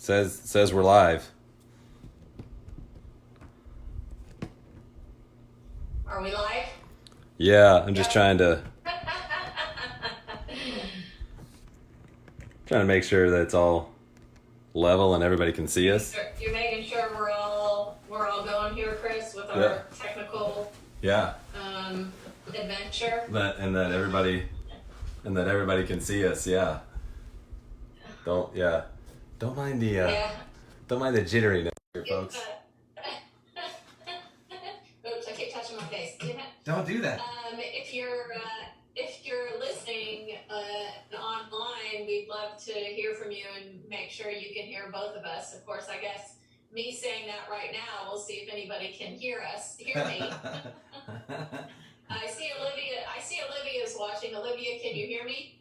Says we're live. Are we live? Yeah, I'm just Yep. trying to make sure that it's all level and everybody can see us. You're making sure we're all going here, Chris, with Yeah. our technical Yeah. adventure. That everybody can see us. Yeah. Don't yeah. Don't mind the Yeah. don't mind the jitteriness here, If, folks. Oops, I keep touching my face. Don't do that. If you're listening online, we'd love to hear from you and make sure you can hear both of us. Of course, I guess me saying that right now, we'll see if anybody can hear me. I see Olivia's watching. Olivia, can you hear me?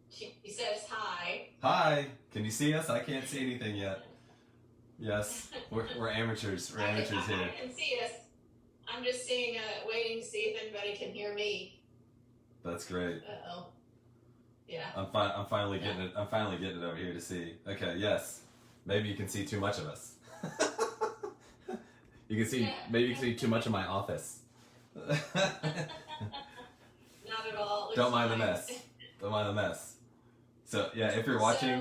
She says hi. Hi. Can you see us? I can't see anything yet. Yes. We're amateurs. We're amateurs here. I can see us. I'm just waiting to see if anybody can hear me. That's great. Uh-oh. Yeah. I'm finally getting it. I'm finally getting it over here to see. Okay, yes. Maybe you can see too much of us. You can see. Yeah. Maybe you can see too much of my office. Not at all. Don't mind the mess. Don't mind the mess. So yeah, if you're watching,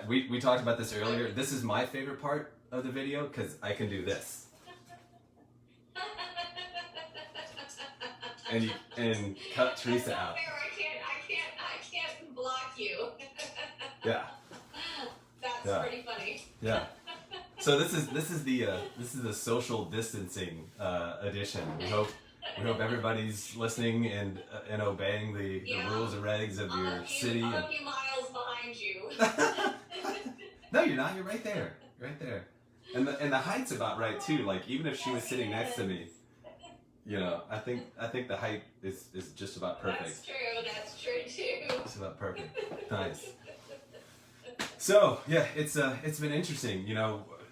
we talked about this earlier. This is my favorite part of the video because I can do this. And cut Theresa out. I can't block you. Yeah. That's pretty funny. Yeah. So this is the social distancing edition. We hope everybody's listening and obeying the rules and regs of your city. I'm a few miles behind you. No, you're not. You're right there. Right there. And the height's about right too. Like even if she was sitting next to me, I think the height is just about perfect. That's true too. Just about perfect. Nice. So yeah, it's been interesting.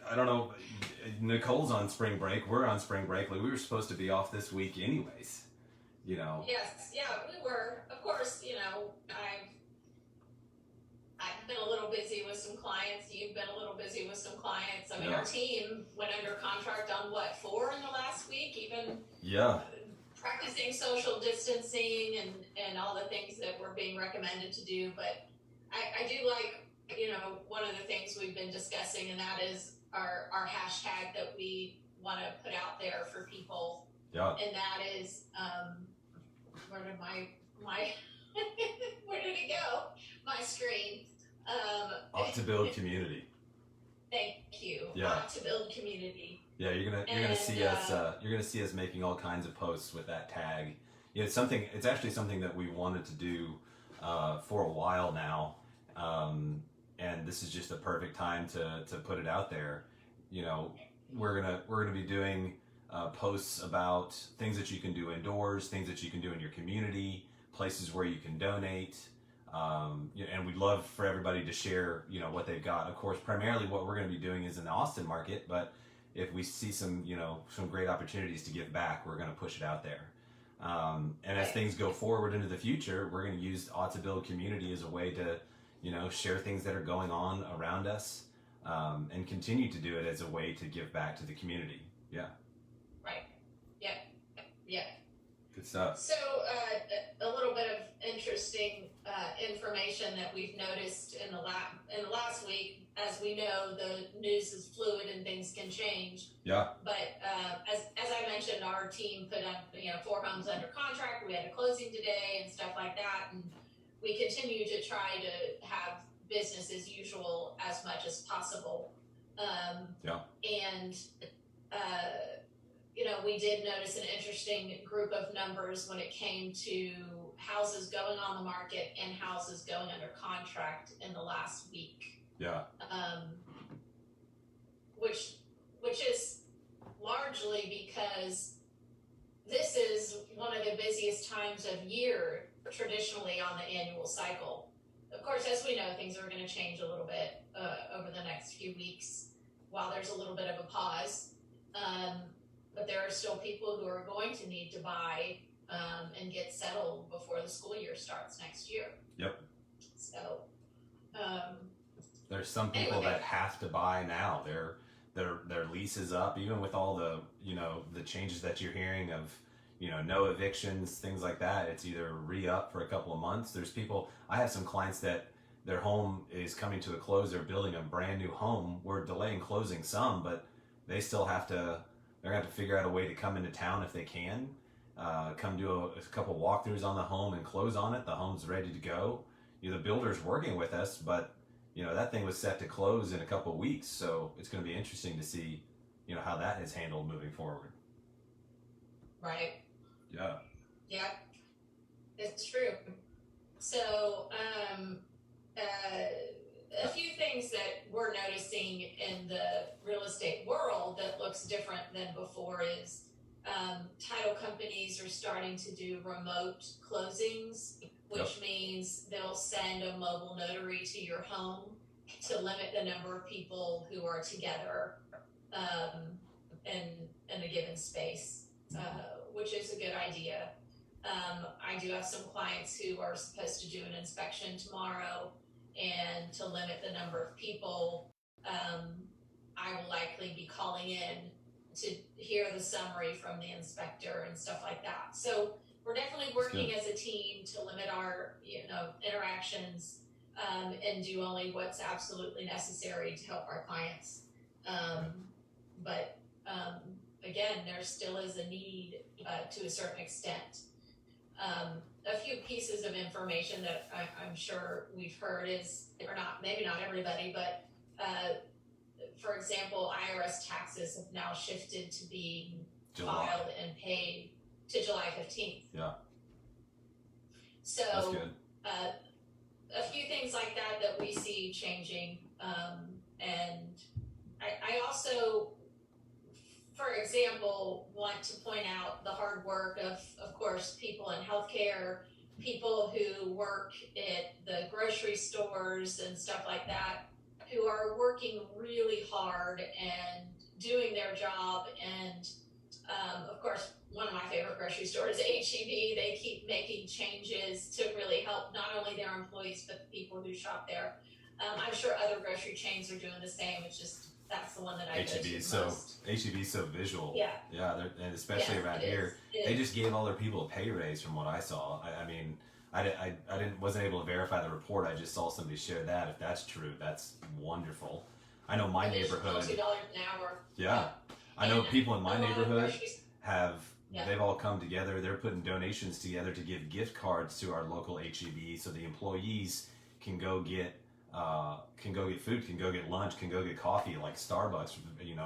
I don't know. Nicole's on spring break. We're on spring break. Like we were supposed to be off this week, anyways. Yes, yeah, we were. Of course, I've been a little busy with some clients. You've been a little busy with some clients. I mean, Yeah. Our team went under contract on 4 in the last week. Even Yeah. practicing social distancing and all the things that were being recommended to do. But I do like, one of the things we've been discussing, and that is our hashtag that we want to put out there for people. Yeah. And that is, where did my where did it go? My screen. Ought to build community. Thank you. Yeah. Ought to build community. Yeah, you're gonna see us. You're gonna see us making all kinds of posts with that tag. It's actually something that we wanted to do for a while now, and this is just the perfect time to put it out there. We're gonna be doing posts about things that you can do indoors, things that you can do in your community, places where you can donate. And we'd love for everybody to share, what they've got. Of course, primarily what we're going to be doing is in the Austin market, but if we see some great opportunities to give back, we're going to push it out there. And as things go forward into the future, we're going to use Ought to Build Community as a way to, share things that are going on around us, and continue to do it as a way to give back to the community. Yeah. Right. Yeah. Yeah. Good stuff. So, a little bit of interesting information that we've noticed in the last week. As we know, the news is fluid and things can change. Yeah. But as I mentioned, our team put up 4 homes under contract. We had a closing today and stuff like that, and we continue to try to have business as usual as much as possible. Yeah. And we did notice an interesting group of numbers when it came to houses going on the market and houses going under contract in the last week. Yeah. Which is largely because this is one of the busiest times of year traditionally on the annual cycle. Of course, as we know, things are going to change a little bit over the next few weeks while there's a little bit of a pause. But there are still people who are going to need to buy and get settled before the school year starts next year. Yep. So there's some people Anyway, that have to buy now. Their lease is up, even with all the the changes that you're hearing of no evictions, things like that. It's either re-up for a couple of months. There's people. I have some clients that their home is coming to a close. They're building a brand new home. We're delaying closing some, but they still have to. They're gonna have to figure out a way to come into town if they can. Come do a couple walkthroughs on the home and close on it. The home's ready to go. The builder's working with us, but that thing was set to close in a couple of weeks, so it's going to be interesting to see how that is handled moving forward. right. Yeah. Yeah, it's true. So, a few things that we're noticing in the real estate world that looks different than before is title companies are starting to do remote closings, which means they'll send a mobile notary to your home to limit the number of people who are together in a given space, which is a good idea. I do have some clients who are supposed to do an inspection tomorrow, and to limit the number of people, I will likely be calling in to hear the summary from the inspector and stuff like that. So we're definitely working as a team to limit our interactions and do only what's absolutely necessary to help our clients. But again, there still is a need to a certain extent. A few pieces of information that I'm sure we've heard is, or not, maybe not everybody, but for example, IRS taxes have now shifted to being filed and paid to July 15th. Yeah. So that's good. A few things like that we see changing. And I also, for example, want to point out the hard work of course, people in healthcare, people who work at the grocery stores and stuff like that, who are working really hard and doing their job. And of course, one of my favorite grocery stores, HEB, they keep making changes to really help not only their employees, but the people who shop there. I'm sure other grocery chains are doing the same. It's just, that's the one that I go to most. HEB is so visual. Yeah. Yeah, and especially around here, they just gave all their people a pay raise from what I saw. I mean, I wasn't able to verify the report. I just saw somebody share that. If that's true, that's wonderful. I know my neighborhood. $2 an hour. Yeah, I know people in my neighborhood have. They've all come together. They're putting donations together to give gift cards to our local HEB, so the employees can go get food, can go get lunch, can go get coffee, like Starbucks,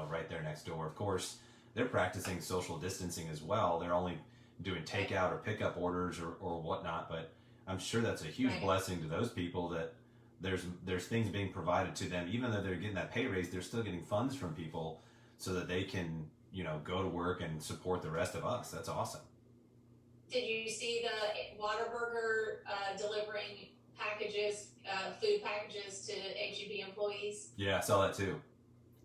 right there next door. Of course, they're practicing social distancing as well. They're only doing takeout or pickup orders or whatnot, but I'm sure that's a huge blessing to those people that there's things being provided to them. Even though they're getting that pay raise, they're still getting funds from people so that they can, go to work and support the rest of us. That's awesome. Did you see the Whataburger delivering packages, food packages to HEB employees? Yeah, I saw that too.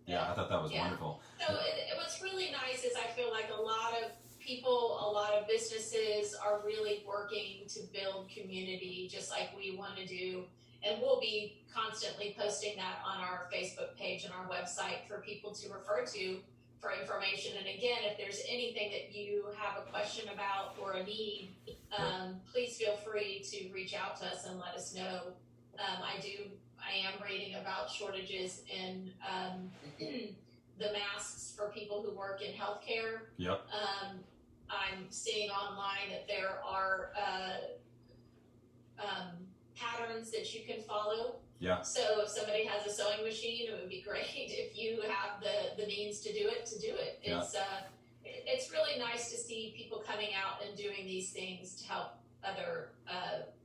Yeah, I thought that was wonderful. So what's really nice is I feel like a lot of people, a lot of businesses are really working to build community just like we want to do. And we'll be constantly posting that on our Facebook page and our website for people to refer to for information. And again, if there's anything that you have a question about or a need, please feel free to reach out to us and let us know. I am reading about shortages in the masks for people who work in healthcare. Yep. I'm seeing online that there are patterns that you can follow. Yeah. So if somebody has a sewing machine, it would be great if you have the means to do it. It's really nice to see people coming out and doing these things to help other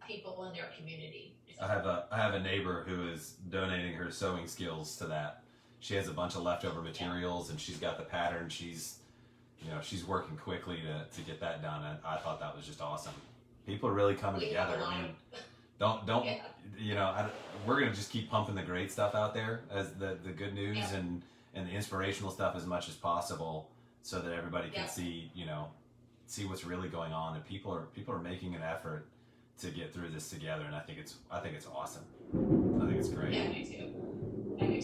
people in their community. I have a neighbor who is donating her sewing skills to that. She has a bunch of leftover materials and she's got the pattern. She's working quickly to get that done. And I thought that was just awesome. People are really coming together. I mean, we're gonna just keep pumping the great stuff out there as the good news and the inspirational stuff as much as possible, so that everybody can see what's really going on, and people are making an effort to get through this together, and I think it's awesome. I think it's great. Yeah, me too.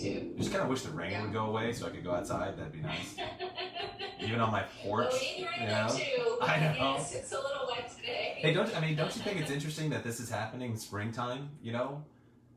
too. I just kind of wish the rain would go away so I could go outside. That'd be nice. Even on my porch, Well, we need rain you there know. too. I know. Yes, it's a little wet today. Hey, don't you think it's interesting that this is happening in springtime? You know,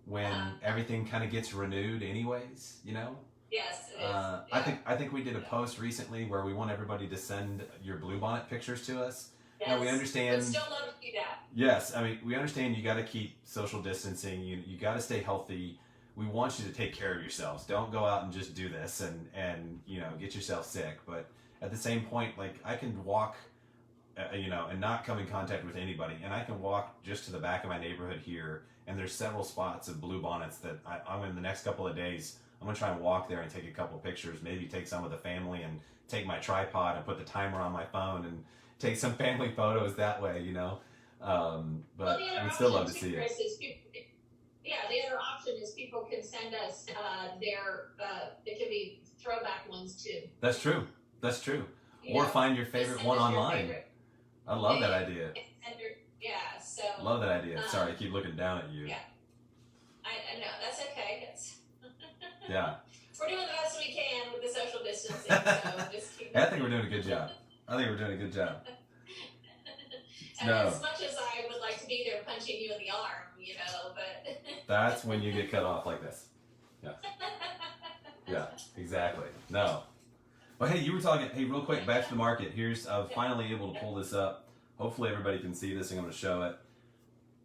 when everything kind of gets renewed, anyways. You know. Yes, it is. Yeah. I think we did a post recently where we want everybody to send your bluebonnet pictures to us. Yes. Now we understand. We'd still love to do that. Yes, I mean we understand you got to keep social distancing. You got to stay healthy. We want you to take care of yourselves. Don't go out and just do this and you know get yourself sick. But at the same point, like I can walk, you know, and not come in contact with anybody, and I can walk just to the back of my neighborhood here, and there's several spots of bluebonnets that I'm in the next couple of days. I'm gonna try and walk there and take a couple pictures, maybe take some of the family and take my tripod and put the timer on my phone and take some family photos that way, you know. But we'd still love to see it. The other option is people can send us it can be throwback ones too. That's true. That's true. You Or know, find your favorite one online. I love that idea. So. Love that idea. Sorry, I keep looking down at you. Yeah. I know, that's okay. Yeah. We're doing the best we can with the social distancing, so just keep I think we're doing a good job. And no. As much as I would like to be there punching you in the arm, you know, but that's when you get cut off like this. Yeah. Yeah, exactly. No. Well, hey, you were talking, hey, real quick, back to the market. Here's, I was finally able to pull this up. Hopefully everybody can see this. I'm going to show it.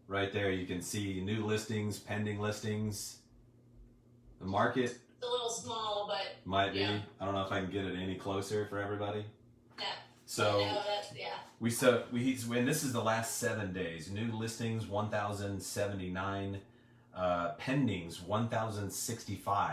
Right there, you can see new listings, pending listings. The market. It's a little small, but. Might be. Yeah. I don't know if I can get it any closer for everybody. Yeah. So. No, that's, yeah. And this is the last 7 days. New listings, 1,079. Pendings, 1,065.